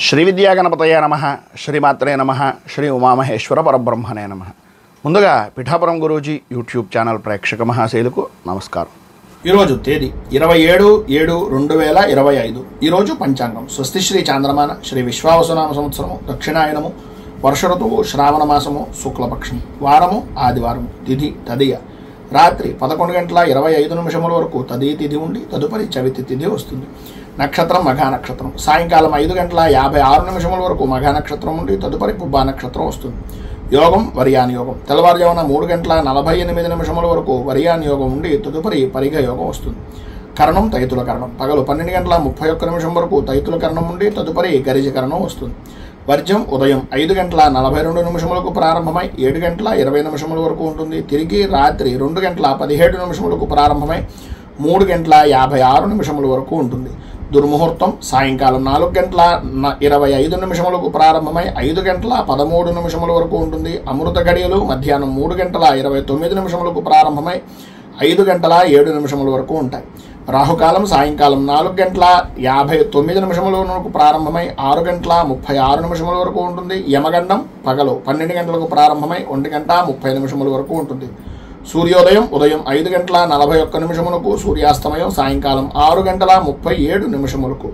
శ్రీ విద్యాగణపతయ నమః, శ్రీమాత్రే నమః, శ్రీ ఉమామహేశ్వర పరబ్రహ్మణే నమః. ముందుగా పిఠాపురం గురూజీ యూట్యూబ్ ఛానల్ ప్రేక్షక మహాశైలకు నమస్కారం. ఈరోజు తేదీ 27/7/2025. ఈరోజు పంచాంగం స్వస్తి శ్రీ చాంద్రమాన శ్రీ విశ్వావసునామ సంవత్సరము దక్షిణాయనము వర్ష ఋతువు శ్రావణ మాసము శుక్లపక్షము వారము ఆదివారము తిథి తదియ రాత్రి 11:25 వరకు తదియ తిథి ఉండి తదుపరి చవితి తిథి వస్తుంది. నక్షత్రం మఘా నక్షత్రం. సాయంకాలం 5:56 వరకు మఘా నక్షత్రం ఉండి తదుపరి పుబ్బా నక్షత్రం వస్తుంది. యోగం వరియాన్ యోగం. తెల్లవారుజామున 3:48 వరకు వరియాన్ యోగం ఉండి తదుపరి పరిగ యోగం వస్తుంది. కరణం తైతుల కరణం. పగలు 12:31 వరకు తైతుల కరణం ఉండి తదుపరి గరిజ కరణం వస్తుంది. వర్జం ఉదయం 5:42 ప్రారంభమై 7:20 వరకు ఉంటుంది. తిరిగి రాత్రి 2:17 ప్రారంభమై 3:56 వరకు ఉంటుంది. దుర్ముహూర్తం సాయంకాలం 4:25 ప్రారంభమై 5:13 వరకు ఉంటుంది. అమృత గడియలు మధ్యాహ్నం 3:29 ప్రారంభమై 5:07 వరకు ఉంటాయి. రాహుకాలం సాయంకాలం 4:59 ప్రారంభమై 6:36 వరకు ఉంటుంది. యమగండం పగలు 12 గంటలకు ప్రారంభమై 1:30 వరకు ఉంటుంది. సూర్యోదయం ఉదయం 5:41 సూర్యాస్తమయం సాయంకాలం 6:37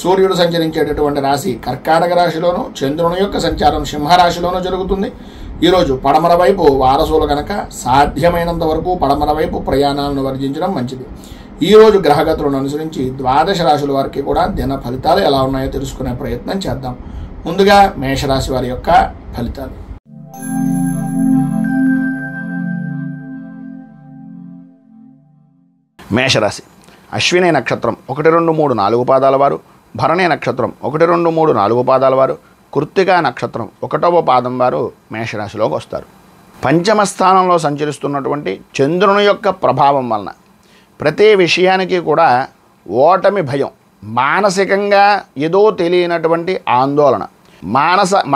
సూర్యుడు సంచరించేటటువంటి రాశి కర్కాటక రాశిలోను, చంద్రుని యొక్క సంచారం సింహరాశిలోనూ జరుగుతుంది. ఈరోజు పడమర వైపు వారసులు కనుక సాధ్యమైనంత వరకు పడమర వైపు ప్రయాణాలను వర్జించడం మంచిది. ఈరోజు గ్రహగతులను అనుసరించి ద్వాదశ రాశుల వారికి కూడా దిన ఫలితాలు ఎలా ఉన్నాయో తెలుసుకునే ప్రయత్నం చేద్దాం. ముందుగా మేషరాశి వారి యొక్క ఫలితాలు. మేషరాశి. అశ్విని నక్షత్రం 1, 2, 3, 4 పాదాల వారు, భరణి నక్షత్రం 1, 2, 3, 4 పాదాల వారు, కృత్తికా నక్షత్రం 1వ పాదం వారు మేషరాశిలోకి వస్తారు. పంచమ స్థానంలో సంచరిస్తున్నటువంటి చంద్రుని యొక్క ప్రభావం వలన ప్రతి విషయానికి కూడా ఓటమి భయం, మానసికంగా ఏదో తెలియనటువంటి ఆందోళన,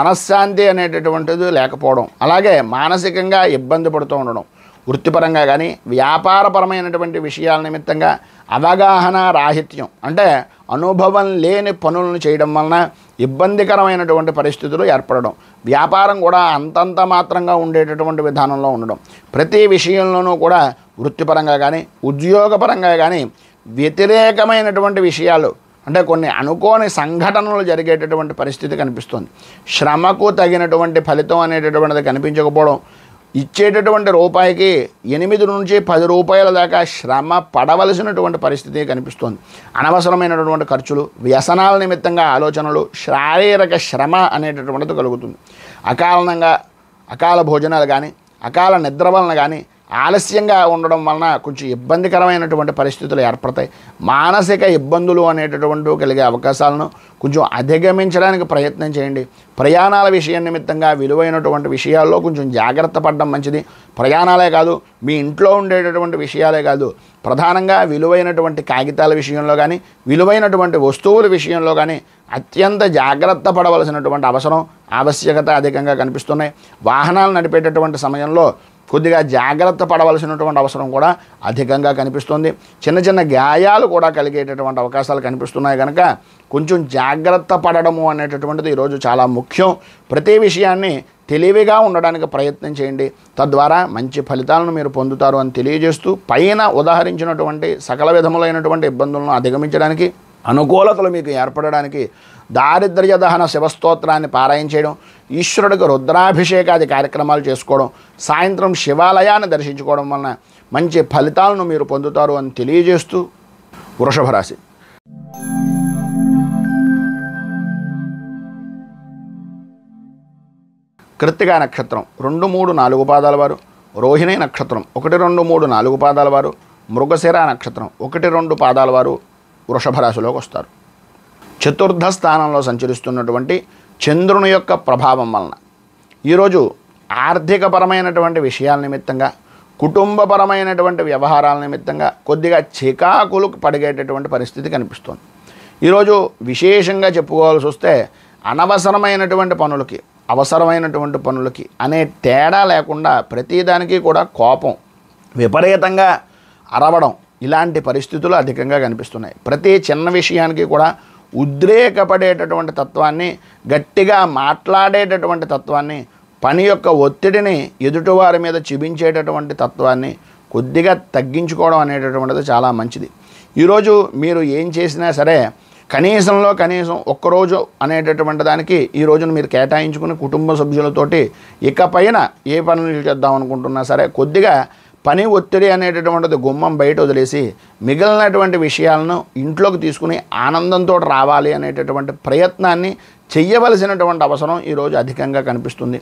మనశ్శాంతి అనేటటువంటిది లేకపోవడం, అలాగే మానసికంగా ఇబ్బంది పడుతూ ఉండడం, వృత్తిపరంగా కానీ వ్యాపారపరమైనటువంటి విషయాల నిమిత్తంగా అవగాహన రాహిత్యం అంటే అనుభవం లేని పనులను చేయడం వలన ఇబ్బందికరమైనటువంటి పరిస్థితులు ఏర్పడడం, వ్యాపారం కూడా అంతంత మాత్రంగా ఉండేటటువంటి విధానంలో ఉండడం, ప్రతి విషయంలోనూ కూడా వృత్తిపరంగా కానీ ఉద్యోగపరంగా కానీ వ్యతిరేకమైనటువంటి విషయాలు అంటే కొన్ని అనుకోని సంఘటనలు జరిగేటటువంటి పరిస్థితి కనిపిస్తుంది. శ్రమకు తగినటువంటి ఫలితం అనేటటువంటిది కనిపించకపోవడం, ఇచ్చేటటువంటి రూపాయికి 8 నుంచి 10 రూపాయల దాకా శ్రమ పడవలసినటువంటి పరిస్థితి కనిపిస్తుంది. అనవసరమైనటువంటి ఖర్చులు, వ్యసనాల నిమిత్తంగా ఆలోచనలు, శారీరక శ్రమ అనేటటువంటిది కలుగుతుంది. అకాల భోజనాలు కానీ అకాల నిద్ర వలన కానీ ఆలస్యంగా ఉండడం వలన కొంచెం ఇబ్బందికరమైనటువంటి పరిస్థితులు ఏర్పడతాయి. మానసిక ఇబ్బందులు అనేటటువంటి కలిగే అవకాశాలను కొంచెం అధిగమించడానికి ప్రయత్నం చేయండి. ప్రయాణాల విషయం నిమిత్తంగా విలువైనటువంటి విషయాల్లో కొంచెం జాగ్రత్త పడడం మంచిది. ప్రయాణాలే కాదు, మీ ఇంట్లో ఉండేటటువంటి విషయాలే కాదు, ప్రధానంగా విలువైనటువంటి కాగితాల విషయంలో కానీ విలువైనటువంటి వస్తువుల విషయంలో కానీ అత్యంత జాగ్రత్త పడవలసినటువంటి ఆవశ్యకత అధికంగా కనిపిస్తున్నాయి. వాహనాలు నడిపేటటువంటి సమయంలో కొద్దిగా జాగ్రత్త పడవలసినటువంటి అవసరం కూడా అధికంగా కనిపిస్తుంది. చిన్న చిన్న గాయాలు కూడా కలిగేటటువంటి అవకాశాలు కనిపిస్తున్నాయి కనుక కొంచెం జాగ్రత్త పడడము అనేటటువంటిది ఈరోజు చాలా ముఖ్యం. ప్రతి విషయాన్ని తెలివిగా ఉండడానికి ప్రయత్నం చేయండి. తద్వారా మంచి ఫలితాలను మీరు పొందుతారు అని తెలియజేస్తూ పైన ఉదాహరించినటువంటి సకల విధములైనటువంటి ఇబ్బందులను అధిగమించడానికి, అనుకూలతలు మీకు ఏర్పడడానికి దారిద్ర్య దహన శివస్తోత్రాన్ని పారాయణ చేయడం, ఈశ్వరుడికి రుద్రాభిషేకాది కార్యక్రమాలు చేసుకోవడం, సాయంత్రం శివాలయాన్ని దర్శించుకోవడం వలన మంచి ఫలితాలను మీరు పొందుతారు అని తెలియజేస్తూ వృషభ రాశి. కృత్తికా నక్షత్రం 2, 3, 4 పాదాల వారు, రోహిణి నక్షత్రం 1, 2, 3, 4 పాదాల వారు, మృగశిర నక్షత్రం 1, 2 పాదాల వారు వృషభ రాశిలోకి వస్తారు. చతుర్థ స్థానంలో సంచరిస్తున్నటువంటి చంద్రుని యొక్క ప్రభావం వలన ఈరోజు ఆర్థికపరమైనటువంటి విషయాల నిమిత్తంగా, కుటుంబపరమైనటువంటి వ్యవహారాల నిమిత్తంగా కొద్దిగా చికాకులు పడిగేటటువంటి పరిస్థితి కనిపిస్తుంది. ఈరోజు విశేషంగా చెప్పుకోవాల్సి వస్తే అనవసరమైనటువంటి పనులకి, అవసరమైనటువంటి పనులకి అనే తేడా లేకుండా ప్రతిదానికి కూడా కోపం, విపరీతంగా అరవడం, ఇలాంటి పరిస్థితులు అధికంగా కనిపిస్తున్నాయి. ప్రతి చిన్న విషయానికి కూడా ఉద్రేకపడేటటువంటి తత్వాన్ని, గట్టిగా మాట్లాడేటటువంటి తత్వాన్ని, పని యొక్క ఒత్తిడిని ఎదుటివారి మీద చూపించేటటువంటి తత్వాన్ని కొద్దిగా తగ్గించుకోవడం అనేటటువంటిది చాలా మంచిది. ఈరోజు మీరు ఏం చేసినా సరే కనీసంలో కనీసం ఒక్కరోజు అనేటటువంటి దానికి ఈ రోజును మీరు కేటాయించుకుని కుటుంబ సభ్యులతోటి ఇకపైన ఏ పనులు చేద్దాం అనుకుంటున్నా సరే కొద్దిగా పని ఒత్తిడి అనేటటువంటిది గుమ్మం బయట వదిలేసి మిగిలినటువంటి విషయాలను ఇంట్లోకి తీసుకుని ఆనందంతో రావాలి అనేటటువంటి ప్రయత్నాన్ని చెయ్యవలసినటువంటి అవసరం ఈరోజు అధికంగా కనిపిస్తుంది.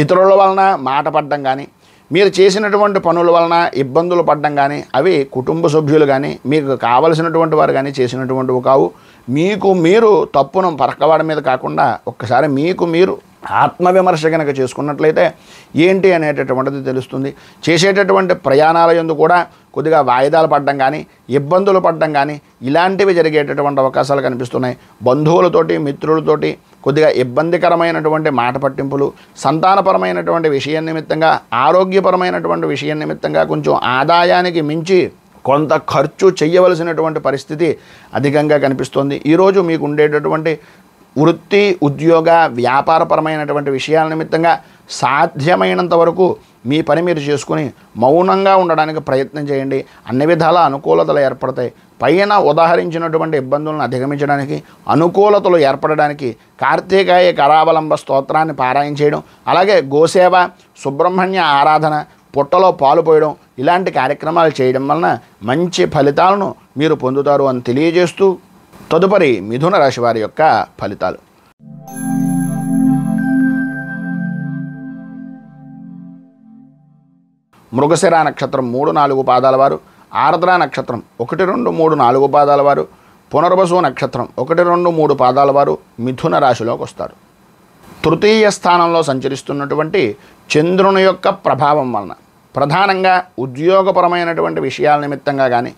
ఇతరుల వలన మాట పడడం కానీ, మీరు చేసినటువంటి పనుల వలన ఇబ్బందులు పడడం కానీ అవి కుటుంబ సభ్యులు కానీ మీకు కావలసినటువంటి వారు కానీ చేసినటువంటివి కావు. మీకు మీరు తప్పును పరకవాడి మీద కాకుండా ఒక్కసారి మీకు మీరు ఆత్మవిమర్శ కనుక చేసుకున్నట్లయితే ఏంటి అనేటటువంటిది తెలుస్తుంది. చేసేటటువంటి ప్రయాణాల యందు కూడా కొద్దిగా వాయిదాలు పడడం కానీ, ఇబ్బందులు పడడం కానీ ఇలాంటివి జరిగేటటువంటి అవకాశాలు కనిపిస్తున్నాయి. బంధువులతోటి, మిత్రులతోటి కొద్దిగా ఇబ్బందికరమైనటువంటి మాట పట్టింపులు, సంతానపరమైనటువంటి విషయం నిమిత్తంగా, ఆరోగ్యపరమైనటువంటి విషయం నిమిత్తంగా కొంచెం ఆదాయానికి మించి కొంత ఖర్చు చేయవలసినటువంటి పరిస్థితి అధికంగా కనిపిస్తుంది. ఈరోజు మీకు ఉండేటటువంటి వృత్తి, ఉద్యోగ, వ్యాపారపరమైనటువంటి విషయాల నిమిత్తంగా సాధ్యమైనంత వరకు మీ పని మీరు చేసుకుని మౌనంగా ఉండడానికి ప్రయత్నం చేయండి. అన్ని విధాల అనుకూలతలు ఏర్పడతాయి. పైన ఉదాహరించినటువంటి ఇబ్బందులను అధిగమించడానికి, అనుకూలతలు ఏర్పడడానికి కార్తీకాయ కరావలంబ స్తోత్రాన్ని పారాయణ చేయడం, అలాగే గోసేవ, సుబ్రహ్మణ్య ఆరాధన, పుట్టలో పాలు పోయడం ఇలాంటి కార్యక్రమాలు చేయడం వలన మంచి ఫలితాలను మీరు పొందుతారు అని తెలియజేస్తూ తదుపరి మిథున రాశి వారి యొక్క ఫలితాలు. మృగశిర నక్షత్రం 3-4 పాదాల వారు, ఆర్ద్ర నక్షత్రం 1, 2, 3, 4 పాదాల వారు, పునర్వసు నక్షత్రం 1, 2, 3 పాదాల వారు మిథున రాశిలోకి వస్తారు. తృతీయ స్థానంలో సంచరిస్తున్నటువంటి చంద్రుని యొక్క ప్రభావం వలన ప్రధానంగా ఉద్యోగపరమైనటువంటి విషయాల నిమిత్తంగా కానీ,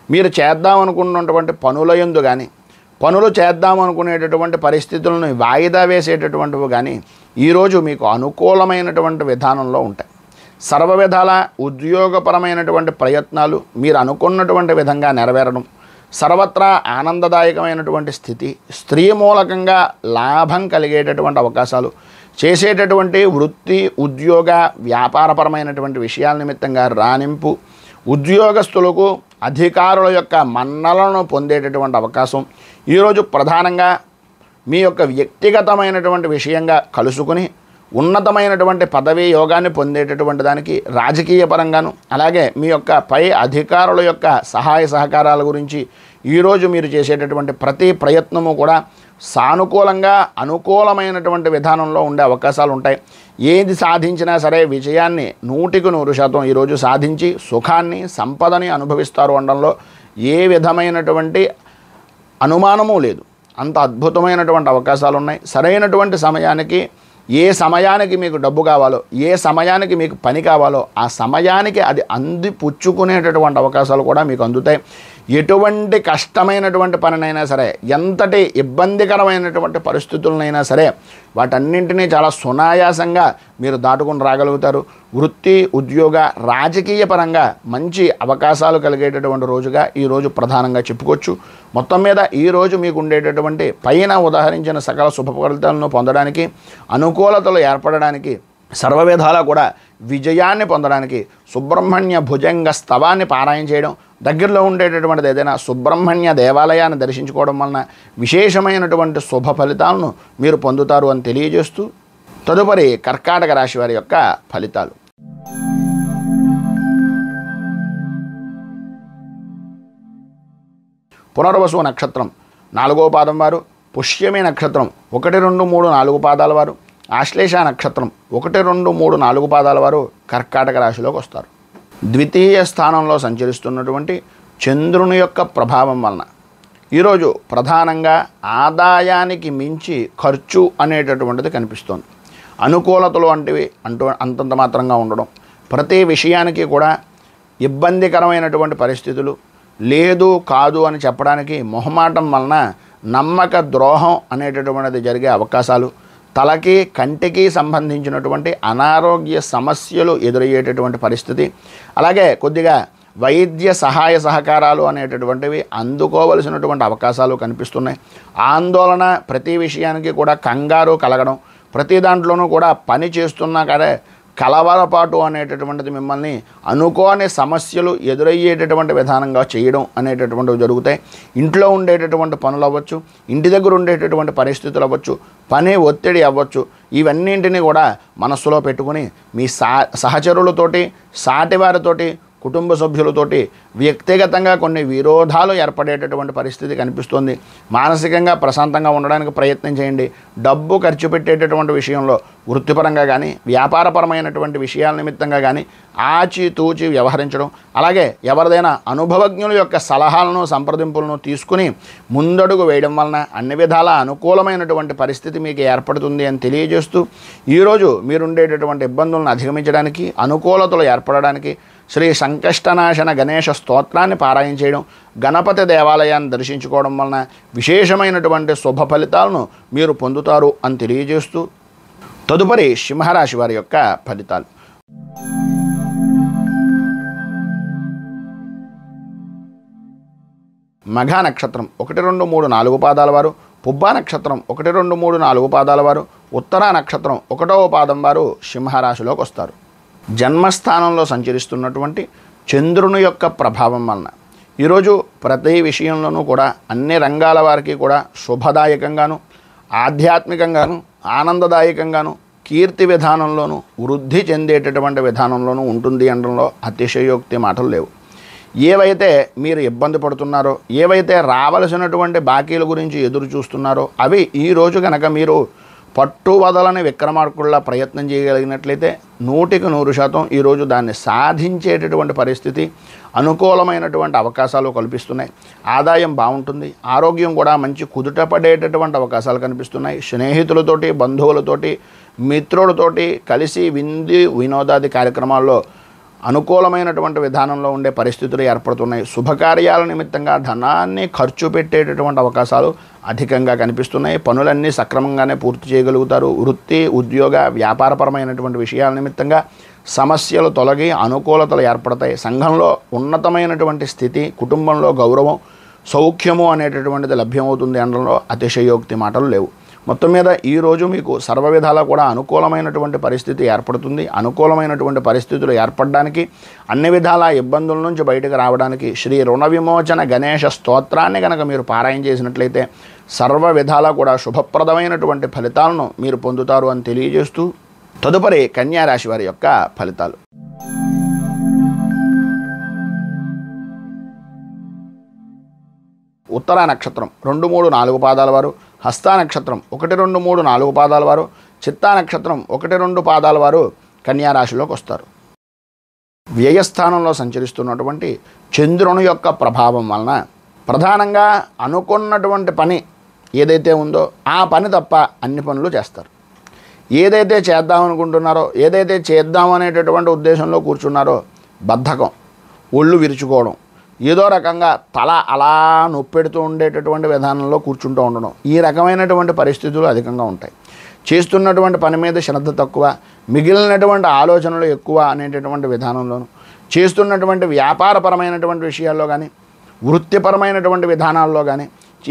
మీరు చేద్దామనుకున్నటువంటి పనుల యందు కానీ, పనులు చేద్దామనుకునేటటువంటి పరిస్థితులను వాయిదా వేసేటటువంటివి కానీ ఈరోజు మీకు అనుకూలమైనటువంటి విధానంలో ఉంటాయి. సర్వ విధాల ఉద్యోగపరమైనటువంటి ప్రయత్నాలు మీరు అనుకున్నటువంటి విధంగా నెరవేరడం, సర్వత్రా ఆనందదాయకమైనటువంటి స్థితి, స్త్రీ మూలకంగా లాభం కలిగేటటువంటి అవకాశాలు, చేసేటటువంటి వృత్తి, ఉద్యోగ, వ్యాపారపరమైనటువంటి విషయాల నిమిత్తంగా రాణింపు, ఉద్యోగస్తులకు అధికారుల యొక్క మన్నలను పొందేటటువంటి అవకాశం ఈరోజు ప్రధానంగా మీ యొక్క వ్యక్తిగతమైనటువంటి విషయంగా కలుసుకుని ఉన్నతమైనటువంటి పదవీ యోగాన్ని పొందేటటువంటి దానికి రాజకీయ పరంగాను, అలాగే మీ యొక్క పై అధికారుల యొక్క సహాయ సహకారాల గురించి ఈరోజు మీరు చేసేటటువంటి ప్రతి ప్రయత్నము కూడా సానుకూలంగా అనుకూలమైనటువంటి విధానంలో ఉండే అవకాశాలు ఉంటాయి. ఏది సాధించినా సరే విజయాన్ని 100% ఈరోజు సాధించి సుఖాన్ని, సంపదని అనుభవిస్తారు అనడంలో ఏ విధమైనటువంటి అనుమానము లేదు. అంత అద్భుతమైనటువంటి అవకాశాలు ఉన్నాయి. సరైనటువంటి సమయానికి, ఏ సమయానికి మీకు డబ్బు కావాలో, ఏ సమయానికి మీకు పని కావాలో ఆ సమయానికి అది అందిపుచ్చుకునేటటువంటి అవకాశాలు కూడా మీకు అందుతాయి. ఎటువంటి కష్టమైనటువంటి పనినైనా సరే, ఎంతటి ఇబ్బందికరమైనటువంటి పరిస్థితులనైనా సరే వాటన్నింటినీ చాలా సునాయాసంగా మీరు దాటుకుని రాగలుగుతారు. వృత్తి, ఉద్యోగ, రాజకీయ పరంగా మంచి అవకాశాలు కలిగేటటువంటి రోజుగా ఈరోజు ప్రధానంగా చెప్పుకోవచ్చు. మొత్తం మీద ఈరోజు మీకు ఉండేటటువంటి పైన ఉదాహరించిన సకల శుభ ఫలితాలను పొందడానికి, అనుకూలతలు ఏర్పడడానికి, సర్వవిధాలా కూడా విజయాన్ని పొందడానికి సుబ్రహ్మణ్య భుజంగ స్తవాన్ని పారాయణ చేయడం, దగ్గరలో ఉండేటటువంటిది ఏదైనా సుబ్రహ్మణ్య దేవాలయాన్ని దర్శించుకోవడం వలన విశేషమైనటువంటి శుభ ఫలితాలను మీరు పొందుతారు అని తెలియజేస్తూ తదుపరి కర్కాటక రాశి వారి యొక్క ఫలితాలు. పునర్వసు నక్షత్రం 4వ పాదం వారు, పుష్యమి నక్షత్రం 1, 2, 3, 4 పాదాల వారు, ఆశ్లేష నక్షత్రం 1, 2, 3, 4 పాదాల వారు కర్కాటక రాశిలోకి వస్తారు. ద్వితీయ స్థానంలో సంచరిస్తున్నటువంటి చంద్రుని యొక్క ప్రభావం వలన ఈరోజు ప్రధానంగా ఆదాయానికి మించి ఖర్చు అనేటటువంటిది కనిపిస్తోంది. అనుకూలతలు వంటివి అంతంత మాత్రంగా ఉండడం, ప్రతి విషయానికి కూడా ఇబ్బందికరమైనటువంటి పరిస్థితులు, లేదు కాదు అని చెప్పడానికి మొహమాటం వలన నమ్మక ద్రోహం అనేటటువంటిది జరిగే అవకాశాలు, తలకి కంటికి సంబంధించినటువంటి అనారోగ్య సమస్యలు ఎదురయ్యేటటువంటి పరిస్థితి, అలాగే కొద్దిగా వైద్య సహాయ సహకారాలు అనేటటువంటివి అందుకోవలసినటువంటి అవకాశాలు కనిపిస్తున్నాయి. ఆందోళన, ప్రతి విషయానికి కూడా కంగారు కలగడం, ప్రతి దాంట్లోనూ కూడా పని చేస్తున్నా కదా కలవరపాటు అనేటటువంటిది మిమ్మల్ని అనుకోని సమస్యలు ఎదురయ్యేటటువంటి విధానంగా చేయడం అనేటటువంటివి జరుగుతాయి. ఇంట్లో ఉండేటటువంటి పనులు అవ్వచ్చు, ఇంటి దగ్గర ఉండేటటువంటి పరిస్థితులు అవ్వచ్చు, పని ఒత్తిడి అవ్వచ్చు, ఇవన్నింటినీ కూడా మనస్సులో పెట్టుకుని మీ సహచరులతోటి, సాటివారితోటి, కుటుంబ సభ్యులతోటి వ్యక్తిగతంగా కొన్ని విరోధాలు ఏర్పడేటటువంటి పరిస్థితి కనిపిస్తుంది. మానసికంగా ప్రశాంతంగా ఉండడానికి ప్రయత్నం చేయండి. డబ్బు ఖర్చు పెట్టేటటువంటి విషయంలో వృత్తిపరంగా కానీ వ్యాపారపరమైనటువంటి విషయాల నిమిత్తంగా కానీ ఆచితూచి వ్యవహరించడం, అలాగే ఎవరిదైనా అనుభవజ్ఞుల యొక్క సలహాలను సంప్రదింపులను తీసుకుని ముందడుగు వేయడం వలన అన్ని విధాల అనుకూలమైనటువంటి పరిస్థితి మీకు ఏర్పడుతుంది అని తెలియజేస్తూ, ఈరోజు మీరుండేటటువంటి ఇబ్బందులను అధిగమించడానికి, అనుకూలతలు ఏర్పడడానికి శ్రీ సంకష్టనాశన గణేష స్తోత్రాన్ని పారాయణ చేయడం, గణపతి దేవాలయాన్ని దర్శించుకోవడం వలన విశేషమైనటువంటి శుభ ఫలితాలను మీరు పొందుతారు అని తెలియజేస్తూ, తదుపరి సింహరాశి వారి యొక్క ఫలితాలు. మఘా నక్షత్రం 1, 2, 3, 4 పాదాల వారు, పుబ్బా నక్షత్రం 1, 2, 3, 4 పాదాల వారు, ఉత్తరా నక్షత్రం 1వ పాదం వారు సింహరాశిలోకి వస్తారు. జన్మస్థానంలో సంచరిస్తున్నటువంటి చంద్రుని యొక్క ప్రభావం వలన ఈరోజు ప్రతి విషయంలోనూ కూడా అన్ని రంగాల వారికి కూడా శుభదాయకంగాను, ఆధ్యాత్మికంగాను, ఆనందదాయకంగాను, కీర్తి విధానంలోనూ వృద్ధి చెందేటటువంటి విధానంలోనూ ఉంటుంది అనడంలో అతిశయోక్తి మాటలు లేవు. ఏవైతే మీరు ఇబ్బంది పడుతున్నారో, ఏవైతే రావలసినటువంటి బాకీల గురించి ఎదురు చూస్తున్నారో అవి ఈరోజు కనుక మీరు పట్టువదలని విక్రమార్కుల్లా ప్రయత్నం చేయగలిగినట్లయితే 100% ఈరోజు దాన్ని సాధించేటటువంటి పరిస్థితి, అనుకూలమైనటువంటి అవకాశాలు కల్పిస్తున్నాయి. ఆదాయం బాగుంటుంది, ఆరోగ్యం కూడా మంచి కుదుట పడేటటువంటి అవకాశాలు కనిపిస్తున్నాయి. స్నేహితులతోటి, బంధువులతోటి, మిత్రులతోటి కలిసి వినోదాది కార్యక్రమాల్లో అనుకూలమైనటువంటి విధానంలో ఉండే పరిస్థితులు ఏర్పడుతున్నాయి. శుభకార్యాల నిమిత్తంగా ధనాన్ని ఖర్చు పెట్టేటటువంటి అవకాశాలు అధికంగా కనిపిస్తున్నాయి. పనులన్నీ సక్రమంగానే పూర్తి చేయగలుగుతారు. వృత్తి, ఉద్యోగ, వ్యాపారపరమైనటువంటి విషయాల నిమిత్తంగా సమస్యలు తొలగి అనుకూలతలు ఏర్పడతాయి. సంఘంలో ఉన్నతమైనటువంటి స్థితి, కుటుంబంలో గౌరవం, సౌఖ్యము అనేటటువంటిది లభ్యమవుతుంది అనడంలో అతిశయోక్తి మాటలు లేవు. మొత్తం మీద ఈరోజు మీకు సర్వ విధాలా కూడా అనుకూలమైనటువంటి పరిస్థితి ఏర్పడుతుంది. అనుకూలమైనటువంటి పరిస్థితులు ఏర్పడడానికి, అన్ని విధాల ఇబ్బందుల నుంచి బయటకు రావడానికి శ్రీ రుణ విమోచన గణేష స్తోత్రాన్ని కనుక మీరు పారాయణ చేసినట్లయితే సర్వ విధాలా కూడా శుభప్రదమైనటువంటి ఫలితాలను మీరు పొందుతారు అని తెలియజేస్తూ, తదుపరి కన్యారాశి వారి యొక్క ఫలితాలు. ఉత్తరా నక్షత్రం 2, 3, 4 పాదాల వారు, హస్తా నక్షత్రం 1, 2, 3, 4 పాదాల వారు, చిత్తా నక్షత్రం 1, 2 పాదాల వారు కన్యారాశిలోకి వస్తారు. వ్యయస్థానంలో సంచరిస్తున్నటువంటి చంద్రుని యొక్క ప్రభావం వలన ప్రధానంగా అనుకున్నటువంటి పని ఏదైతే ఉందో ఆ పని తప్ప అన్ని పనులు చేస్తారు. ఏదైతే చేద్దామనుకుంటున్నారో, ఏదైతే చేద్దామనేటటువంటి ఉద్దేశంలో కూర్చున్నారో బద్ధకం, ఒళ్ళు విరుచుకోవడం, ఏదో రకంగా తల అలా నొప్పెడుతూ ఉండేటటువంటి విధానంలో కూర్చుంటూ ఉండడం, ఈ రకమైనటువంటి పరిస్థితులు అధికంగా ఉంటాయి. చేస్తున్నటువంటి పని మీద శ్రద్ధ తక్కువ, మిగిలినటువంటి ఆలోచనలు ఎక్కువ అనేటటువంటి విధానంలోను, చేస్తున్నటువంటి వ్యాపారపరమైనటువంటి విషయాల్లో కానీ, వృత్తిపరమైనటువంటి విధానాల్లో కానీ,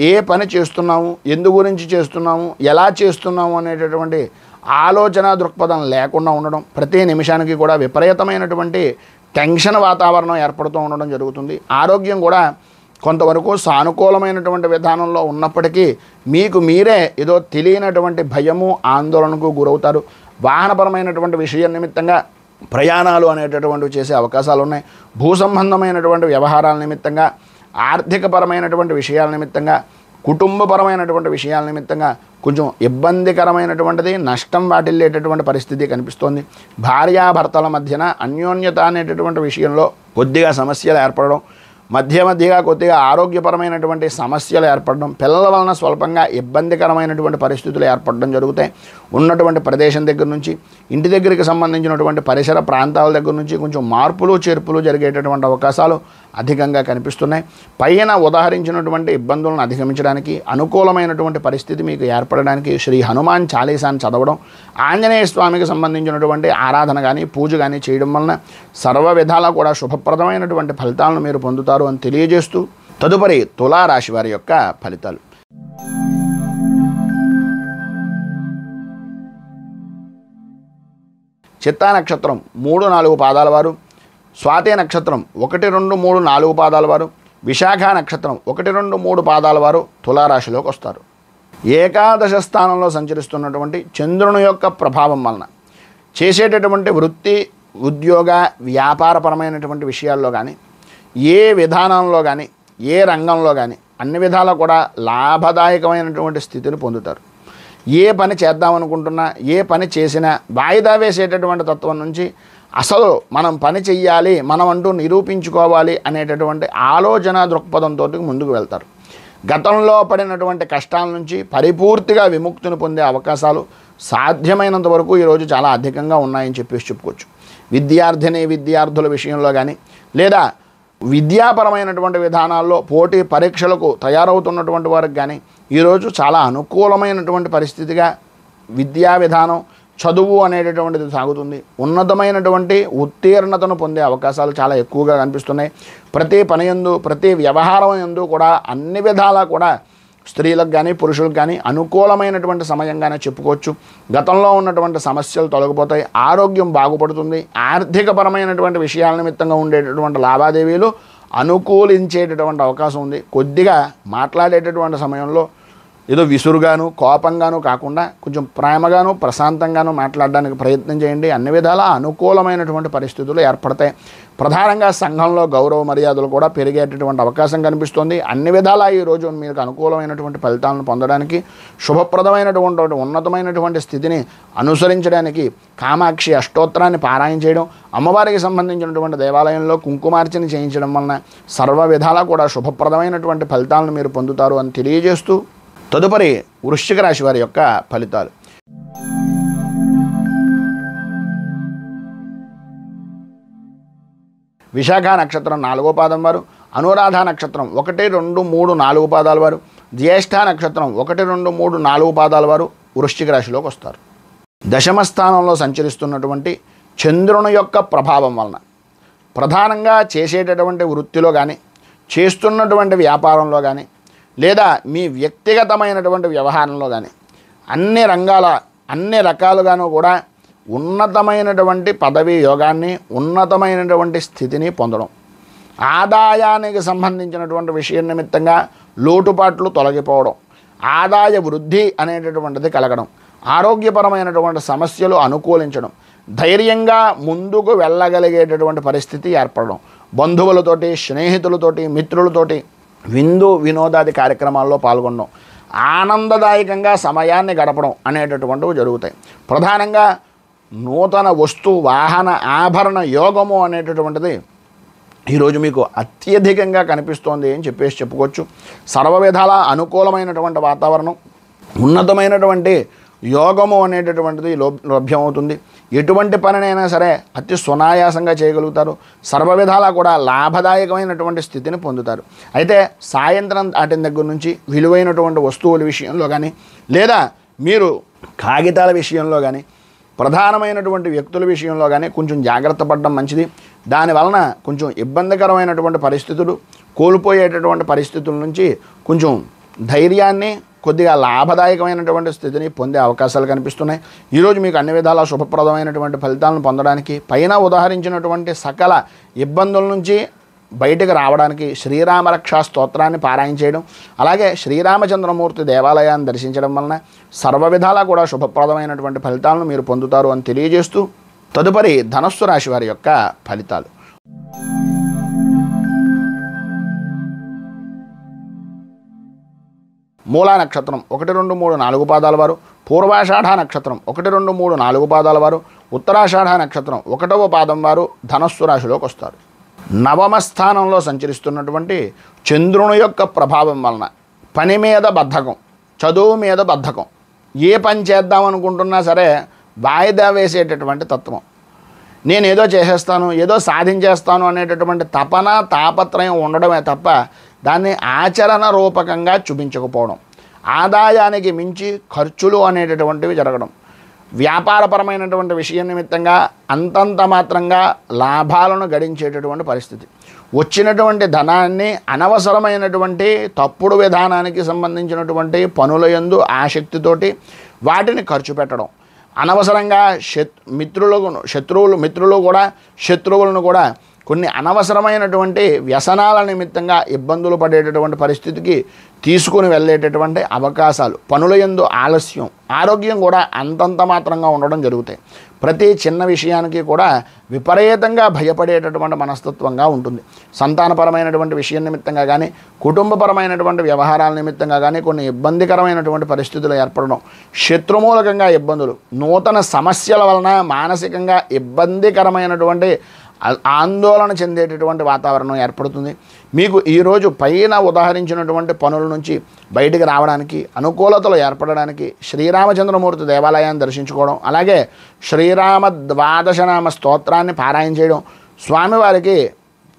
ఏ పని చేస్తున్నాము, ఎందు గురించి చేస్తున్నాము, ఎలా చేస్తున్నాము అనేటటువంటి ఆలోచన దృక్పథం లేకుండా ఉండడం, ప్రతి నిమిషానికి కూడా విపరీతమైనటువంటి టెన్షన్ వాతావరణం ఏర్పడుతూ ఉండడం జరుగుతుంది. ఆరోగ్యం కూడా కొంతవరకు సానుకూలమైనటువంటి విధానంలో ఉన్నప్పటికీ మీకు మీరే ఏదో తెలియనటువంటి భయము, ఆందోళనకు గురవుతారు. వాహనపరమైనటువంటి విషయం నిమిత్తంగా ప్రయాణాలు అనేటటువంటివి చేసే అవకాశాలు ఉన్నాయి. భూ సంబంధమైనటువంటి వ్యవహారాల నిమిత్తంగా, ఆర్థికపరమైనటువంటి విషయాల నిమిత్తంగా, కుటుంబపరమైనటువంటి విషయాల నిమిత్తంగా కొంచెం ఇబ్బందికరమైనటువంటిది, నష్టం వాటిల్లేటటువంటి పరిస్థితి కనిపిస్తోంది. భార్యాభర్తల మధ్యన అన్యోన్యత అనేటటువంటి విషయంలో కొద్దిగా సమస్యలు ఏర్పడడం, మధ్యగా కొద్దిగా ఆరోగ్యపరమైనటువంటి సమస్యలు ఏర్పడడం, పిల్లల వలన స్వల్పంగా ఇబ్బందికరమైనటువంటి పరిస్థితులు ఏర్పడడం జరుగుతాయి. ఉన్నటువంటి ప్రదేశం దగ్గర నుంచి, ఇంటి దగ్గరికి సంబంధించినటువంటి పరిసర ప్రాంతాల దగ్గర నుంచి కొంచెం మార్పులు చేర్పులు జరిగేటటువంటి అవకాశాలు అధికంగా కనిపిస్తున్నాయి. పైన ఉదాహరించినటువంటి ఇబ్బందులను అధిగమించడానికి, అనుకూలమైనటువంటి పరిస్థితి మీకు ఏర్పడడానికి శ్రీ హనుమాన్ చాలీసాన్ని చదవడం, ఆంజనేయ స్వామికి సంబంధించినటువంటి ఆరాధన కానీ పూజ కానీ చేయడం వలన సర్వ విధాలా కూడా శుభప్రదమైనటువంటి ఫలితాలను మీరు పొందుతారు అని తెలియజేస్తూ తదుపరి తులారాశి వారి యొక్క ఫలితాలు. చిత్తా నక్షత్రం 3-4 పాదాల వారు, స్వాతి నక్షత్రం 1, 2, 3, 4 పాదాల వారు, విశాఖ నక్షత్రం 1, 2, 3 పాదాల వారు తులారాశిలోకి వస్తారు. ఏకాదశ స్థానంలో సంచరిస్తున్నటువంటి చంద్రుని యొక్క ప్రభావం వలన చేసేటటువంటి వృత్తి, ఉద్యోగ, వ్యాపారపరమైనటువంటి విషయాల్లో కానీ, ఏ విధానంలో కానీ, ఏ రంగంలో కానీ అన్ని విధాలా కూడా లాభదాయకమైనటువంటి స్థితిని పొందుతారు. ఏ పని చేద్దామనుకుంటున్నా, ఏ పని చేసినా వాయిదా వేసేటటువంటి తత్వం నుంచి అసలు మనం పని చెయ్యాలి, మనం అంటూ నిరూపించుకోవాలి అనేటటువంటి ఆలోచన దృక్పథంతో ముందుకు వెళ్తారు. గతంలో పడినటువంటి కష్టాల నుంచి పరిపూర్తిగా విముక్తిని పొందే అవకాశాలు సాధ్యమైనంత వరకు ఈరోజు చాలా అధికంగా ఉన్నాయని చెప్పుకోవచ్చు. విద్యార్థుల విషయంలో కానీ, లేదా విద్యాపరమైనటువంటి విధానాల్లో పోటీ పరీక్షలకు తయారవుతున్నటువంటి వారికి కానీ ఈరోజు చాలా అనుకూలమైనటువంటి పరిస్థితిగా విద్యా విధానం, చదువు అనేటటువంటిది సాగుతుంది. ఉన్నతమైనటువంటి ఉత్తీర్ణతను పొందే అవకాశాలు చాలా ఎక్కువగా కనిపిస్తున్నాయి. ప్రతి పని యందు, ప్రతి వ్యవహారం యందు కూడా అన్ని విధాలా కూడా స్త్రీలకు కానీ పురుషులకు కానీ అనుకూలమైనటువంటి సమయంగానే చెప్పుకోవచ్చు. గతంలో ఉన్నటువంటి సమస్యలు తొలగిపోతాయి, ఆరోగ్యం బాగుపడుతుంది, ఆర్థికపరమైనటువంటి విషయాల నిమిత్తంగా ఉండేటటువంటి లావాదేవీలు అనుకూలించేటటువంటి అవకాశం ఉంది. కొద్దిగా మాట్లాడేటటువంటి సమయంలో ఏదో విసురుగాను కోపంగాను కాకుండా కొంచెం ప్రేమగాను ప్రశాంతంగాను మాట్లాడడానికి ప్రయత్నం చేయండి. అన్ని విధాలా అనుకూలమైనటువంటి పరిస్థితులు ఏర్పడతాయి. ప్రధానంగా సంఘంలో గౌరవ మర్యాదలు కూడా పెరిగేటటువంటి అవకాశం కనిపిస్తుంది. అన్ని విధాలా ఈరోజు మీకు అనుకూలమైనటువంటి ఫలితాలను పొందడానికి, శుభప్రదమైనటువంటి ఉన్నతమైనటువంటి స్థితిని అనుసరించడానికి కామాక్షి అష్టోత్తరాన్ని పారాయణ చేయడం, అమ్మవారికి సంబంధించినటువంటి దేవాలయంలో కుంకుమార్చన చేయించడం వలన సర్వ విధాలా కూడా శుభప్రదమైనటువంటి ఫలితాలను మీరు పొందుతారు అని తెలియజేస్తూ తదుపరి వృశ్చిక రాశి వారి యొక్క ఫలితాలు. విశాఖ నక్షత్రం 4వ పాదం వారు, అనురాధ నక్షత్రం 1, 2, 3, 4 పాదాల వారు, జ్యేష్ఠ నక్షత్రం 1, 2, 3, 4 పాదాల వారు వృశ్చిక రాశిలోకి వస్తారు. దశమ స్థానంలో సంచరిస్తున్నటువంటి చంద్రుని యొక్క ప్రభావం వలన ప్రధానంగా చేసేటటువంటి వృత్తిలో కానీ, చేస్తున్నటువంటి వ్యాపారంలో కానీ, లేదా మీ వ్యక్తిగతమైనటువంటి వ్యవహారంలో కానీ అన్ని రకాలుగాను కూడా ఉన్నతమైనటువంటి పదవీ యోగాన్ని, ఉన్నతమైనటువంటి స్థితిని పొందడం, ఆదాయానికి సంబంధించినటువంటి విషయం నిమిత్తంగా లోటుపాట్లు తొలగిపోవడం, ఆదాయ వృద్ధి అనేటటువంటిది కలగడం, ఆరోగ్యపరమైనటువంటి సమస్యలు అనుకూలించడం, ధైర్యంగా ముందుకు వెళ్ళగలిగేటటువంటి పరిస్థితి ఏర్పడడం, బంధువులతోటి, స్నేహితులతోటి, మిత్రులతోటి విందు వినోదాది కార్యక్రమాల్లో పాల్గొనడం, ఆనందదాయకంగా సమయాన్ని గడపడం అనేటటువంటివి జరుగుతాయి. ప్రధానంగా నూతన వస్తు వాహన ఆభరణ యోగము అనేటటువంటిది ఈరోజు మీకు అత్యధికంగా కనిపిస్తోంది అని చెప్పుకోవచ్చు. సర్వ విధాల అనుకూలమైనటువంటి వాతావరణం, ఉన్నతమైనటువంటి యోగము అనేటటువంటిది లభ్యమవుతుంది. ఎటువంటి పనినైనా సరే అతి సునాయాసంగా చేయగలుగుతారు. సర్వ విధాలా కూడా లాభదాయకమైనటువంటి స్థితిని పొందుతారు. అయితే సాయంత్రం దాటిన దగ్గర నుంచి విలువైనటువంటి వస్తువుల విషయంలో కానీ, లేదా మీరు కాగితాల విషయంలో కానీ, ప్రధానమైనటువంటి వ్యక్తుల విషయంలో కానీ కొంచెం జాగ్రత్త పడడం మంచిది. దానివలన కొంచెం ఇబ్బందికరమైనటువంటి పరిస్థితులు, కోల్పోయేటటువంటి పరిస్థితుల నుంచి కొంచెం ధైర్యాన్ని, కొద్దిగా లాభదాయకమైనటువంటి స్థితిని పొందే అవకాశాలు కనిపిస్తున్నాయి. ఈరోజు మీకు అన్ని విధాలా శుభప్రదమైనటువంటి ఫలితాలను పొందడానికి, పైన ఉదాహరించినటువంటి సకల ఇబ్బందుల నుంచి బయటకు రావడానికి శ్రీరామరక్షా స్తోత్రాన్ని పారాయణ చేయడం, అలాగే శ్రీరామచంద్రమూర్తి దేవాలయాన్ని దర్శించడం వలన సర్వ విధాలా కూడా శుభప్రదమైనటువంటి ఫలితాలను మీరు పొందుతారు అని తెలియజేస్తూ తదుపరి ధనస్సు రాశి వారి యొక్క ఫలితాలు. మూలా నక్షత్రం 1, 2, 3, 4 పాదాల వారు, పూర్వాషాఢ నక్షత్రం 1, 2, 3, 4 పాదాల వారు, ఉత్తరాషాఢ నక్షత్రం 1వ పాదం వారు ధనస్సు రాశిలోకి వస్తారు. నవమ స్థానంలో సంచరిస్తున్నటువంటి చంద్రుని యొక్క ప్రభావం వలన పని మీద బద్ధకం, చదువు మీద బద్ధకం, ఏ పని చేద్దామనుకుంటున్నా సరే వాయిదా వేసేటటువంటి తత్వం, నేనేదో చేసేస్తాను, ఏదో సాధించేస్తాను అనేటటువంటి తపన తాపత్రయం ఉండడమే తప్ప దాన్ని ఆచరణ రూపకంగా చూపించకపోవడం, ఆదాయానికి మించి ఖర్చులు అనేటటువంటివి జరగడం, వ్యాపారపరమైనటువంటి విషయం నిమిత్తంగా అంతంత మాత్రంగా లాభాలను గడించేటటువంటి పరిస్థితి, వచ్చినటువంటి ధనాన్ని అనవసరమైనటువంటి తప్పుడు విధానానికి సంబంధించినటువంటి పనుల యందు ఆసక్తితోటి వాటిని ఖర్చు పెట్టడం, అనవసరంగా శత్రువులను కూడా కొన్ని అనవసరమైనటువంటి వ్యసనాల నిమిత్తంగా ఇబ్బందులు పడేటటువంటి పరిస్థితికి తీసుకుని వెళ్ళేటటువంటి అవకాశాలు, పనుల యందు ఆలస్యం, ఆరోగ్యం కూడా అంతంత మాత్రంగా ఉండడం జరుగుతాయి. ప్రతి చిన్న విషయానికి కూడా విపరీతంగా భయపడేటటువంటి మనస్తత్వంగా ఉంటుంది. సంతానపరమైనటువంటి విషయం నిమిత్తంగా కానీ, కుటుంబపరమైనటువంటి వ్యవహారాల నిమిత్తంగా కానీ కొన్ని ఇబ్బందికరమైనటువంటి పరిస్థితులు ఏర్పడడం, శత్రుమూలకంగా ఇబ్బందులు, నూతన సమస్యల వలన మానసికంగా ఇబ్బందికరమైనటువంటి ఆందోళన చెందేటటువంటి వాతావరణం ఏర్పడుతుంది. మీకు ఈరోజు పైన ఉదాహరించినటువంటి పనుల నుంచి బయటికి రావడానికి, అనుకూలతలు ఏర్పడడానికి శ్రీరామచంద్రమూర్తి దేవాలయాన్ని దర్శించుకోవడం, అలాగే శ్రీరామ ద్వాదశనామ స్తోత్రాన్ని పారాయణ చేయడం, స్వామివారికి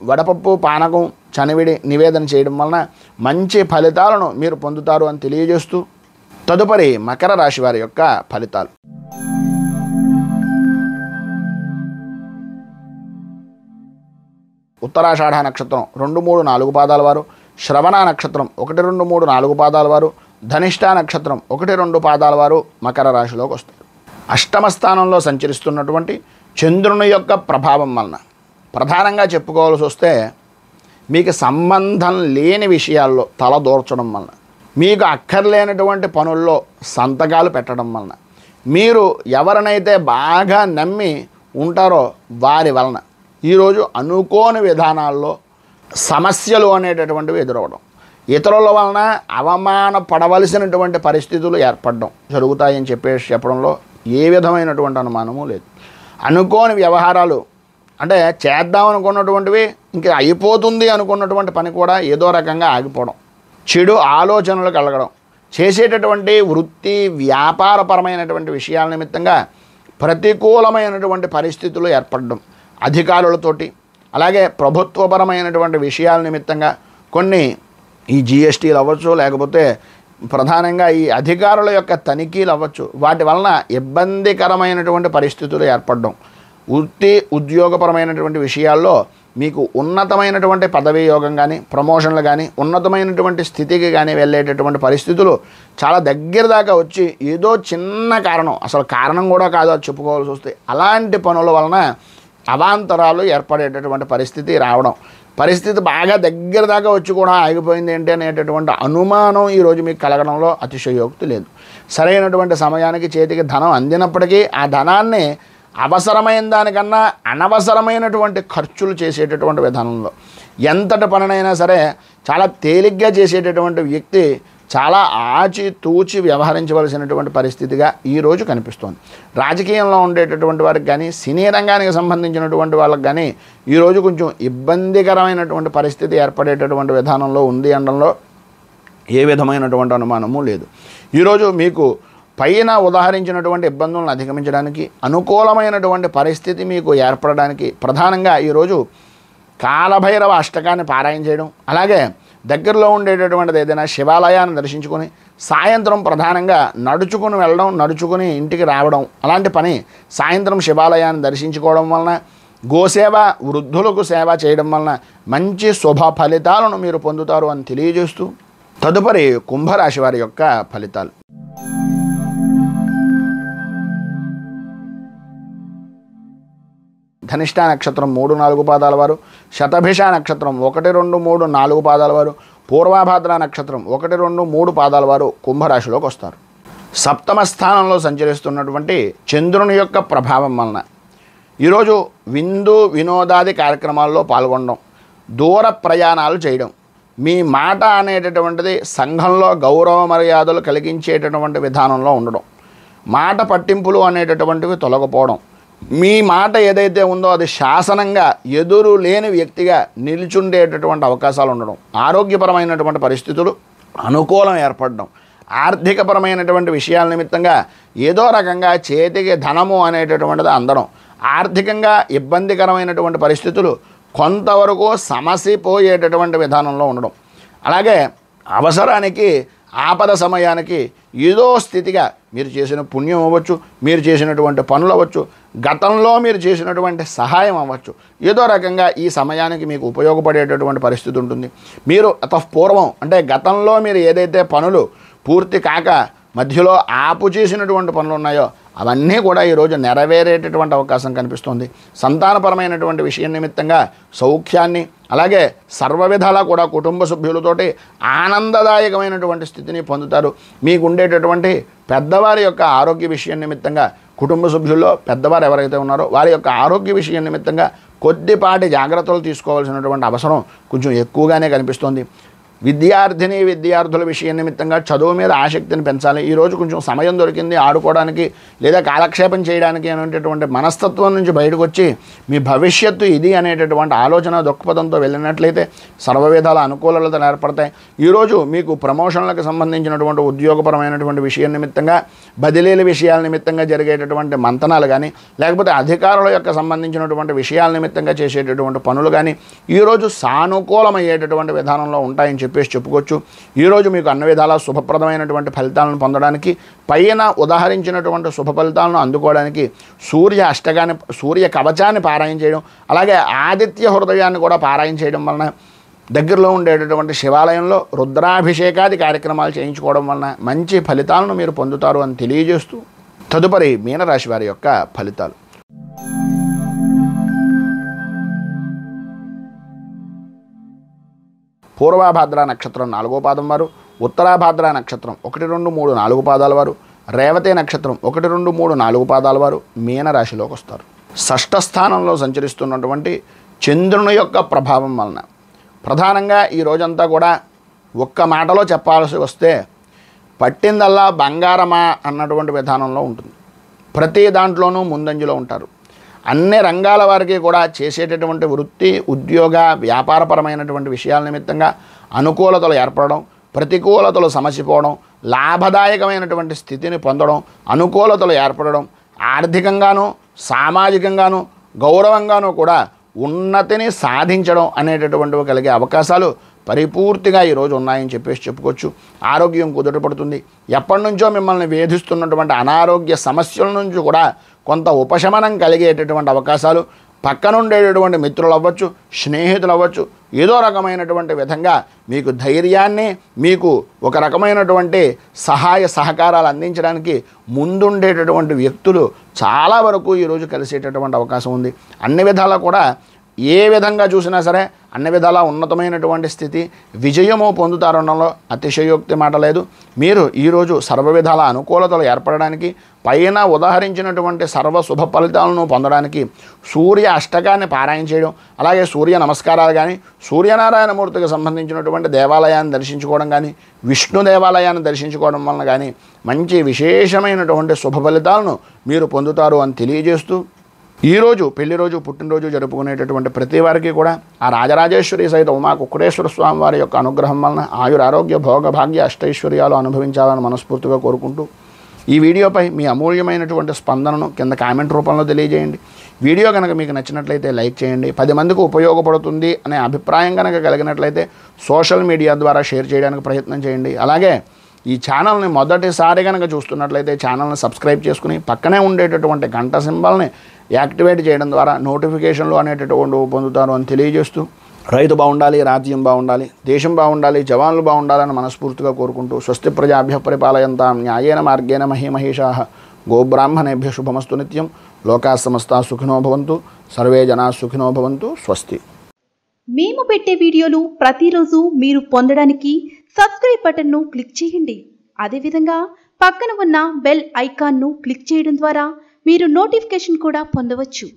వడపప్పు పానకం చనివిడి నివేదన చేయడం వలన మంచి ఫలితాలను మీరు పొందుతారు అని తెలియజేస్తూ, తదుపరి మకర రాశి వారి యొక్క ఫలితాలు. ఉత్తరాషాఢ నక్షత్రం 2, 3, 4 పాదాల వారు, శ్రవణ నక్షత్రం 1, 2, 3, 4 పాదాల వారు, ధనిష్ఠ నక్షత్రం 1, 2 పాదాల వారు మకర రాశిలోకి వస్తారు. అష్టమ స్థానంలో సంచరిస్తున్నటువంటి చంద్రుని యొక్క ప్రభావం వలన ప్రధానంగా చెప్పుకోవాల్సి వస్తే మీకు సంబంధం లేని విషయాల్లో తల దూర్చడం వలన, మీకు అక్కర్లేనటువంటి పనుల్లో సంతకాలు పెట్టడం వలన, మీరు ఎవరినైతే బాగా నమ్మి ఉంటారో వారి వలన ఈరోజు అనుకోని విధానాల్లో సమస్యలు అనేటటువంటివి ఎదురవడం, ఇతరుల వలన అవమానపడవలసినటువంటి పరిస్థితులు ఏర్పడడం జరుగుతాయని చెప్పడంలో ఏ విధమైనటువంటి అనుమానము లేదు. అనుకోని వ్యవహారాలు అంటే చేద్దాం అనుకున్నటువంటివి ఇంకా అయిపోతుంది అనుకున్నటువంటి పని కూడా ఏదో రకంగా ఆగిపోవడం, చెడు ఆలోచనలు కలగడం, చేసేటటువంటి వృత్తి వ్యాపారపరమైనటువంటి విషయాల నిమిత్తంగా ప్రతికూలమైనటువంటి పరిస్థితులు ఏర్పడడం, అధికారులతోటి అలాగే ప్రభుత్వపరమైనటువంటి విషయాల నిమిత్తంగా కొన్ని ఈ జిఎస్టీలు అవ్వచ్చు, లేకపోతే ప్రధానంగా ఈ అధికారుల యొక్క తనిఖీలు అవ్వచ్చు, వాటి వలన ఇబ్బందికరమైనటువంటి పరిస్థితులు ఏర్పడడం, వృత్తి ఉద్యోగపరమైనటువంటి విషయాల్లో మీకు ఉన్నతమైనటువంటి పదవీ యోగం కానీ, ప్రమోషన్లు కానీ, ఉన్నతమైనటువంటి స్థితికి కానీ వెళ్ళేటటువంటి పరిస్థితులు చాలా దగ్గర దాకా వచ్చి ఏదో చిన్న కారణం, అసలు కారణం కూడా కాదు అది చెప్పుకోవాల్సి వస్తే, అలాంటి పనుల వలన అవాంతరాలు ఏర్పడేటటువంటి పరిస్థితి రావడం, పరిస్థితి బాగా దగ్గర దాకా వచ్చి కూడా ఆగిపోయింది ఏంటి అనేటటువంటి అనుమానం ఈరోజు మీకు కలగడంలో అతిశయోక్తి లేదు. సరైనటువంటి సమయానికి చేతికి ధనం అందినప్పటికీ ఆ ధనాన్ని అవసరమైన దానికన్నా అనవసరమైనటువంటి ఖర్చులు చేసేటటువంటి విధానంలో, ఎంతటి పనినైనా సరే చాలా తేలిగ్గా చేసేటటువంటి వ్యక్తి చాలా ఆచితూచి వ్యవహరించవలసినటువంటి పరిస్థితిగా ఈరోజు కనిపిస్తోంది. రాజకీయంలో ఉండేటటువంటి వారికి కానీ, సినీ రంగానికి సంబంధించినటువంటి వాళ్ళకి కానీ ఈరోజు కొంచెం ఇబ్బందికరమైనటువంటి పరిస్థితి ఏర్పడేటటువంటి విధానంలో ఉంది అనడంలో ఏ విధమైనటువంటి అనుమానము లేదు. ఈరోజు మీకు పైన ఉదాహరించినటువంటి ఇబ్బందులను అధిగమించడానికి, అనుకూలమైనటువంటి పరిస్థితి మీకు ఏర్పడడానికి ప్రధానంగా ఈరోజు కాలభైరవ అష్టకాన్ని పారాయణ చేయడం, అలాగే దగ్గరలో ఉండేటటువంటిది ఏదైనా శివాలయాన్ని దర్శించుకొని సాయంత్రం ప్రధానంగా నడుచుకుని వెళ్ళడం, నడుచుకుని ఇంటికి రావడం, అలాంటి పని సాయంత్రం శివాలయాన్ని దర్శించుకోవడం వలన, గోసేవ వృద్ధులకు సేవ చేయడం వలన మంచి శుభ ఫలితాలను మీరు పొందుతారు అని తెలియజేస్తూ, తదుపరి కుంభరాశి వారి యొక్క ఫలితాలు. ధనిష్ఠ నక్షత్రం 3, 4 పాదాల వారు, శతభిష నక్షత్రం 1, 2, 3, 4 పాదాల వారు, పూర్వభాద్ర నక్షత్రం 1, 2, 3 పాదాల వారు కుంభరాశిలోకి వస్తారు. సప్తమ స్థానంలో సంచరిస్తున్నటువంటి చంద్రుని యొక్క ప్రభావం వలన ఈరోజు విందు వినోదాది కార్యక్రమాల్లో పాల్గొనడం, దూర ప్రయాణాలు చేయడం, మీ మాట అనేటటువంటిది సంఘంలో గౌరవ మర్యాదలు కలిగించేటటువంటి విధానంలో ఉండడం, మాట పట్టింపులు అనేటటువంటివి తొలగిపోవడం, మీ మాట ఏదైతే ఉందో అది శాసనంగా ఎదురు లేని వ్యక్తిగా నిల్చుండేటటువంటి అవకాశాలు ఉండడం, ఆరోగ్యపరమైనటువంటి పరిస్థితులు అనుకూలం ఏర్పడడం, ఆర్థికపరమైనటువంటి విషయాల నిమిత్తంగా ఏదో రకంగా చేతికి ధనము అనేటటువంటిది అందడం, ఆర్థికంగా ఇబ్బందికరమైనటువంటి పరిస్థితులు కొంతవరకు సమసిపోయేటటువంటి విధానంలో ఉండడం, అలాగే అవసరానికి ఆపద సమయానికి ఏదో స్థితిగా మీరు చేసిన పుణ్యం అవ్వచ్చు, మీరు చేసినటువంటి పనులు అవ్వచ్చు, గతంలో మీరు చేసినటువంటి సహాయం అవ్వచ్చు, ఏదో రకంగా ఈ సమయానికి మీకు ఉపయోగపడేటటువంటి పరిస్థితి ఉంటుంది. మీరు పూర్వం అంటే గతంలో మీరు ఏదైతే పనులు పూర్తి కాక మధ్యలో ఆపు చేసినటువంటి పనులు ఉన్నాయో అవన్నీ కూడా ఈరోజు నెరవేరేటటువంటి అవకాశం కనిపిస్తుంది. సంతానపరమైనటువంటి విషయం నిమిత్తంగా సౌఖ్యాన్ని, అలాగే సర్వ విధాలా కూడా కుటుంబ సభ్యులతోటి ఆనందదాయకమైనటువంటి స్థితిని పొందుతారు. మీకు ఉండేటటువంటి పెద్దవారి యొక్క ఆరోగ్య విషయం నిమిత్తంగా, కుటుంబ సభ్యుల్లో పెద్దవారు ఎవరైతే ఉన్నారో వారి యొక్క ఆరోగ్య విషయం నిమిత్తంగా కొద్దిపాటి జాగ్రత్తలు తీసుకోవాల్సినటువంటి అవసరం కొంచెం ఎక్కువగానే కనిపిస్తుంది. విద్యార్థుల విషయం నిమిత్తంగా చదువు మీద ఆసక్తిని పెంచాలి. ఈరోజు కొంచెం సమయం దొరికింది ఆడుకోవడానికి లేదా కాలక్షేపం చేయడానికి అనేటటువంటి మనస్తత్వం నుంచి బయటకు వచ్చి మీ భవిష్యత్తు ఇది అనేటటువంటి ఆలోచన దృక్పథంతో వెళ్ళినట్లయితే సర్వవిధాల అనుకూలతలు ఏర్పడతాయి. ఈరోజు మీకు ప్రమోషన్లకు సంబంధించినటువంటి ఉద్యోగపరమైనటువంటి విషయం నిమిత్తంగా, బదిలీల విషయాల నిమిత్తంగా జరిగేటటువంటి మంతనాలు కానీ, లేకపోతే అధికారుల యొక్క సంబంధించినటువంటి విషయాల నిమిత్తంగా చేసేటటువంటి పనులు కానీ ఈరోజు సానుకూలమయ్యేటటువంటి విధానంలో ఉంటాయని చెప్పుకోవచ్చు. ఈరోజు మీకు అన్ని విధాలా శుభప్రదమైనటువంటి ఫలితాలను పొందడానికి, పైన ఉదాహరించినటువంటి శుభ ఫలితాలను అందుకోవడానికి సూర్య కవచాన్ని పారాయణ చేయడం, అలాగే ఆదిత్య హృదయాన్ని కూడా పారాయణ చేయడం వలన, దగ్గరలో ఉండేటటువంటి శివాలయంలో రుద్రాభిషేకాది కార్యక్రమాలు చేయించుకోవడం వలన మంచి ఫలితాలను మీరు పొందుతారు అని తెలియజేస్తూ తదుపరి మీనరాశి వారి యొక్క ఫలితాలు. పూర్వభాద్ర నక్షత్రం 4వ పాదం వారు, ఉత్తరాభాద్ర నక్షత్రం 1, 2, 3, 4 పాదాల వారు, రేవతి నక్షత్రం 1, 2, 3, 4 పాదాల వారు మీనరాశిలోకి వస్తారు. షష్ఠ స్థానంలో సంచరిస్తున్నటువంటి చంద్రుని యొక్క ప్రభావం వలన ప్రధానంగా ఈ రోజంతా కూడా ఒక్క మాటలో చెప్పాల్సి వస్తే పట్టిందల్లా బంగారమా అన్నటువంటి విధానంలో ఉంటుంది. ప్రతి దాంట్లోనూ ముందంజలో ఉంటారు. అన్ని రంగాల వారికి కూడా చేసేటటువంటి వృత్తి, ఉద్యోగ, వ్యాపారపరమైనటువంటి విషయాల నిమిత్తంగా అనుకూలతలు ఏర్పడడం, ప్రతికూలతలు సమసిపోవడం, లాభదాయకమైనటువంటి స్థితిని పొందడం, అనుకూలతలు ఏర్పడడం, ఆర్థికంగాను సామాజికంగాను గౌరవంగాను కూడా ఉన్నతిని సాధించడం అనేటటువంటివి కలిగే అవకాశాలు పరిపూర్తిగా ఈరోజు ఉన్నాయని చెప్పుకోవచ్చు. ఆరోగ్యం కుదుటపడుతుంది. ఎప్పటి నుంచో మిమ్మల్ని వేధిస్తున్నటువంటి అనారోగ్య సమస్యల నుంచి కూడా కొంత ఉపశమనం కలిగేటటువంటి అవకాశాలు, పక్కనుండేటటువంటి మిత్రులు అవ్వచ్చు, స్నేహితులు అవ్వచ్చు, ఏదో రకమైనటువంటి విధంగా మీకు ధైర్యాన్ని, మీకు ఒక రకమైనటువంటి సహాయ సహకారాలు అందించడానికి ముందుండేటటువంటి వ్యక్తులు చాలా వరకు ఈరోజు కలిసేటటువంటి అవకాశం ఉంది. అన్ని విధాలా కూడా ఏ విధంగా చూసినా సరే అన్ని విధాలా ఉన్నతమైనటువంటి స్థితి, విజయము పొందుతారనడంలో అతిశయోక్తి మాట లేదు. మీరు ఈరోజు సర్వ విధాల అనుకూలతలు ఏర్పడడానికి, పైన ఉదాహరించినటువంటి సర్వ శుభ ఫలితాలను పొందడానికి సూర్య అష్టకాన్ని పారాయణ చేయడం, అలాగే సూర్య నమస్కారాలు కానీ, సూర్యనారాయణమూర్తికి సంబంధించినటువంటి దేవాలయాన్ని దర్శించుకోవడం కానీ, విష్ణు దేవాలయాన్ని దర్శించుకోవడం వలన కానీ మంచి విశేషమైనటువంటి శుభ ఫలితాలను మీరు పొందుతారు అని తెలియజేస్తూ, ఈరోజు పెళ్లి రోజు, పుట్టినరోజు జరుపుకునేటటువంటి ప్రతి వారికి కూడా ఆ రాజరాజేశ్వరి సహిత ఉమా కుక్కుటేశ్వర స్వామి వారి యొక్క అనుగ్రహం వలన ఆయురారోగ్య భోగ భాగ్య అష్టైశ్వర్యాలు అనుభవించాలని మనస్ఫూర్తిగా కోరుకుంటూ, ఈ వీడియోపై మీ అమూల్యమైనటువంటి స్పందనను కింద కామెంట్ రూపంలో తెలియజేయండి. వీడియో కనుక మీకు నచ్చినట్లయితే లైక్ చేయండి. 10 మందికి ఉపయోగపడుతుంది అనే అభిప్రాయం కనుక కలిగినట్లయితే సోషల్ మీడియా ద్వారా షేర్ చేయడానికి ప్రయత్నం చేయండి. అలాగే ఈ ఛానల్ని మొదటిసారి కనుక చూస్తున్నట్లయితే ఛానల్ని సబ్స్క్రైబ్ చేసుకుని పక్కనే ఉండేటటువంటి గంట సింబల్ని యాక్టివేట్ చేయడం ద్వారా నోటిఫికేషన్లు అనేటటువంటి పొందుతారు అని తెలియజేస్తూ, రైతు బాగుండాలి, రాజ్యం బాగుండాలి, దేశం బాగుండాలి, జవాన్లు బాగుండాలని మనస్ఫూర్తిగా కోరుకుంటూ, స్వస్తి ప్రజాభ్య పరిపాలయంతాం న్యాయేన మార్గేణ మహీమహేషాః గోబ్రాహ్మణేభ్య శుభమస్తు నిత్యం. లోకా సమస్తా సుఖినో భవంతు, సర్వే జనా సుఖినో భవంతు. స్వస్తి. మేము పెట్టే వీడియోలు ప్రతిరోజు మీరు పొందడానికి సబ్స్క్రైబ్ బటన్ను క్లిక్ చేయండి. అదేవిధంగా పక్కన ఉన్న బెల్ ఐకాన్ను క్లిక్ చేయడం ద్వారా మీరు నోటిఫికేషన్ కూడా పొందవచ్చు.